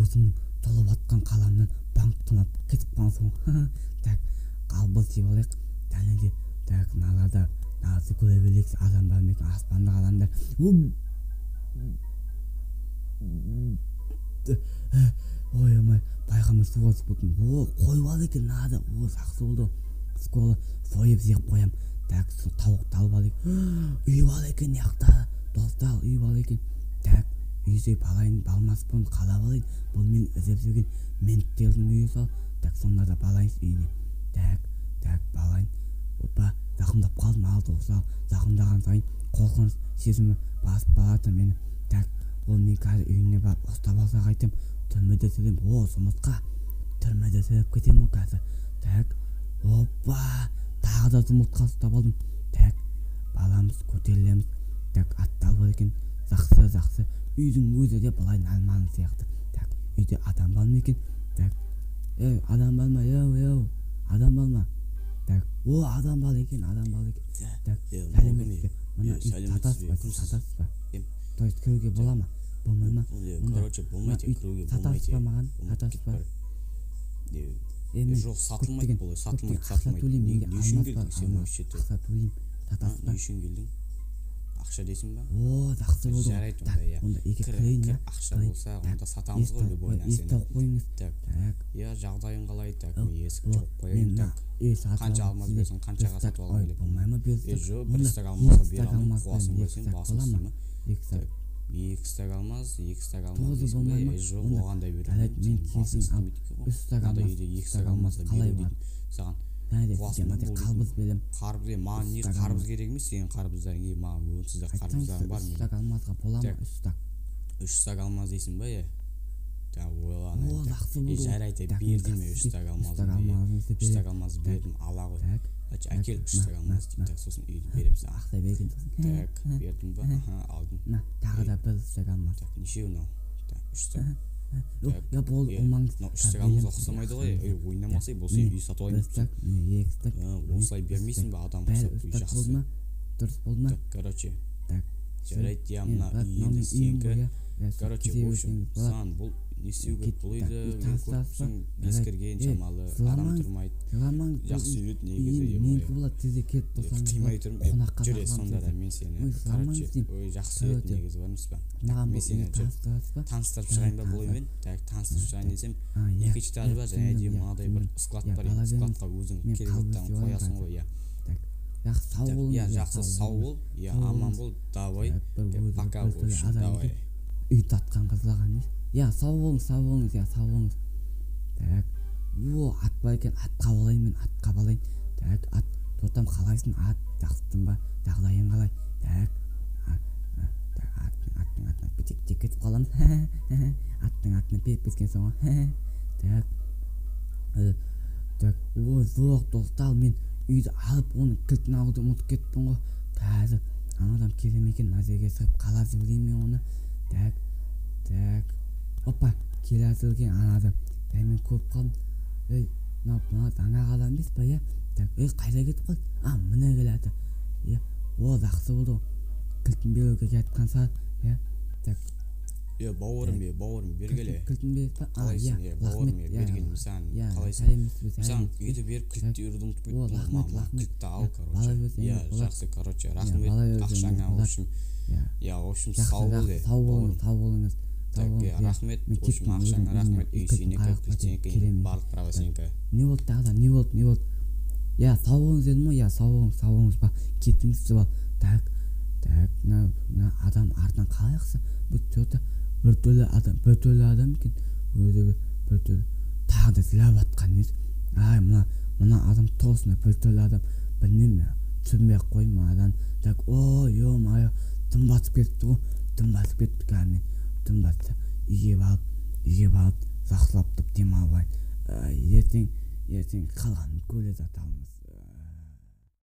өзімнің толып атқан қаламнан банк тонап кетіп қалған соң так қалбыз жеп алайық. Тәнеде так налада назы көре берейік. Адам бар ма екен, аспандық адамдар. Ой байқамай суға түсіп кеттім. Қойып ал екен нада. Жақсы болды. Скола сойып жеп қоям. Так тауықты алып алайық. Үйіп ал екен яқта. Достар үйіп ал екен. Так үйсеп алайын, балмаспын қалап алайын. Бұл мен іздеп жүрген менттердің үйі сол. Так сонда да балайын үйіне. Так балайын. Опа, жақындап қалдым. Ал достар, жақындаған сайын қорқыныш сезімі басып барады мені. Так ол мен қазір үйіне барып ұстап алса қайтем. Түрмеде сөйлем. Жұмысқа түрмеде сөйлеп кетем ғой қазір. Так опа, тағы да жұмысқа ұстап алдым. Так баламыз көтерілеміз. Так атталып бар екен. Жақсы. Үйдің өзі де былай нормальный сияқты. Так үйде адам бар ма екен? Так адам бар ма? Адам бар ма? Так адам бар екен. Так сәлеметсіз. Мына сатасыз ба? То есть кіруге бола ма? Болмай ма? Короче, болмайды, кіруге болмайды. Сатасыз ба маған? Сатасыз ба? Жоқ, сатылмайды бұл, сатылмайды. Не үшін келдің сен осы жерде? Ақша төлеймін. Сатасыз ба? Не үшін келдің? Ақша дейсің ба? Жақсы болды. Жарайды онда, иә. Онда екі кірейін, иә. Ақша болса, онда сатамыз ғой любой нәрсені. Естіп қойыңыз. Иә, жағдайың қалай? Так, есік жоқ қояйын. Так, қанша алмаз берсің, қаншаға сатып алғың келеді? Болмай ма берсің? Жоқ, бір стак алмазға бере алмай, қуасың берсең, басың істейме? Екі стак алмаз дейсің ба? Жоқ, оған да бере алмай, сен басың істемейді ғой. Надо екі стак алмазға бере дейді. Саған қуасың ба бұл дейін? қарбыз, маған не қарбыз керек емес, сенің қарбыздарың, маған өнсізде қарбыздарың бар. 3 стак алмазға бола ма? 3 стак. 3 стак алмаз дейсің ба, ойлан. Жақсы болды. Жарайды, бердім 3 стак алмазды. 3 стак алмазды бердім, ала ғой. Әкел 3 стак алмазды, сосын үйді берем саған. Ақша берген сосын. Так, бердім ба? Алдым. Тағы да 1 стак алмаз. Нешеу мынау? 3 стак. Я болды, олмаңыз. 3 стак алмазға ұқсамайды ғой, ойнамасай, бұл сен үй сатып алайын. 1 стак, 2 стак. Осылай бермейсің ба, адам ұқсап үй жақсы. Дұрыс болды ма? Короче, жарайды, я мына үй енді сенкі. Короче, в общем, саған бұл не істеу керек, бұл үйді мен көріпсің, ескірген шамалы, адам тұрмайды. Жақсы үйді негізі. Менікі болады, сізде келіп болсаңыз. Қимай тұрмын, жүре сонда да мен сені. Короче, жақсы үйді негізі бармыз ба? Мен сені таныстырып шығайын ба бұл үймен? Таныстырып шығайын десем, екінші этаж ба, және де мынадай бір склад бар еді. Складқа өзің кереметтен қоясың ғой, жақсы сау бол, аман бол, давай, пока, в общем, давай. Үй татқан қызлаған емес. Сау болыңыз. Так, ат бар екен, атқа балайын мен, атқа балайын. Так, ат, тотам қалайсың, ат, жақсысың ба, жағдайың қалай. Так, аттың атына тек кетіп қалам. Аттың атына кеткен соң. Так, жоқ достар, мен үйді алып, оның кілтін алуды ұмытып кеттім ғой. Қазір анадан келем екен, мына жерге сығып қала жүрейін мен оны. Так, опа, келе жатыр анадан. Мен көп қалдым. Мына жаңа адам емес па, Так, қайда кетіп қалды? Мына келе жатыр. Жақсы болды. Кілтін беруге жатқан сәт, Так. Бауырым, бергеле. Кілтін беріп па? Қалайсың, бауырым, бергелім саған. Қалайсың? Саған үйді беріп, кілтті үйірді ұмытып кеттім. Кілтті ал, короче. Жақсы, короче, рахмет, ақшаңа, в общем, сау болыңыз. Так, рахмет, в общем, ақшаңа рахмет, үй сенікі, кілт сенікі, барлық права сенікі. Не болды тағы да, не болды? Сау болыңыз дедім ғой, сау болыңыз ба, кетіңіз деп ал. Так, мына адам артынан қалай қысы? Бұл төрті бір төлі адам екен, өзі бір төлі. Тағы да зілап атқан несі. Мына адам tosына бір төлі адам, білмеймін, түсінбей қойма адам. Так, ой-ой-ой, дым басып кетті ғой, кәмен. Дым басты, үйге барып, жақсылап демалып алайын. Ертең қалғанын көре жатармыз.